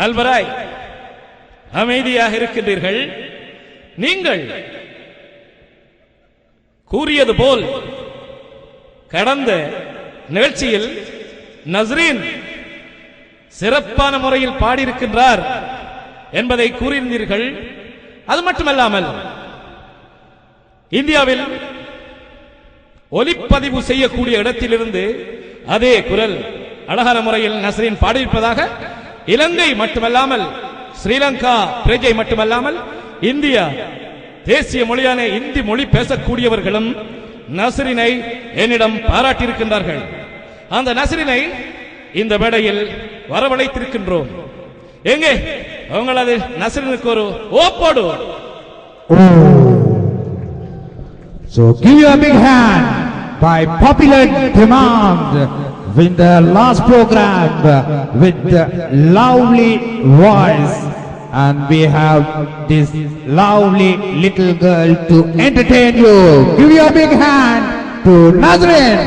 அல்பராய், அமைதியாக இருக்கின்றீர்கள். நீங்கள் கூறியது போல் கடந்த நிகழ்ச்சியில் நஸ்ரீன் சிறப்பான முறையில் பாடியிருக்கின்றார் என்பதை கூறியிருந்தீர்கள். அது மட்டுமல்லாமல் இந்தியாவில் ஒலிப்பதிவு செய்யக்கூடிய இடத்திலிருந்து அதே குரல் அழகான முறையில் நஸ்ரீன் பாடியிருப்பதாக இலங்கை மட்டுமல்லாமல் ஸ்ரீலங்கா பிரஜை மட்டுமல்லாமல் இந்தியா தேசிய மொழியான இந்தி மொழி பேசக்கூடியவர்களும் நஸ்ரீனை என்னிடம் பாராட்டியிருக்கின்றார்கள். அந்த நஸ்ரீனை இந்த மேடையில் வரவழைத்திருக்கின்றோம். எங்கே உங்களது நஸ்ரீனுக்கு ஒரு ஓப்போடு. So give you a big hand by popular demand with the last program with the lovely voice, and we have this lovely little girl to entertain you. Give you a big hand to Nazreen.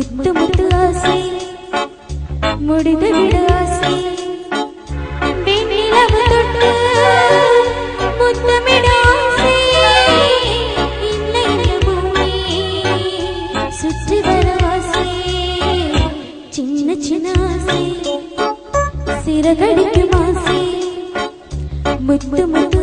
Muthu Muthu आसे मुडिद विड आसे சுற்றி வர ஆசை சின்ன சின்ன ஆசை சிறகடிக்கும் ஆசை முத்து முத்து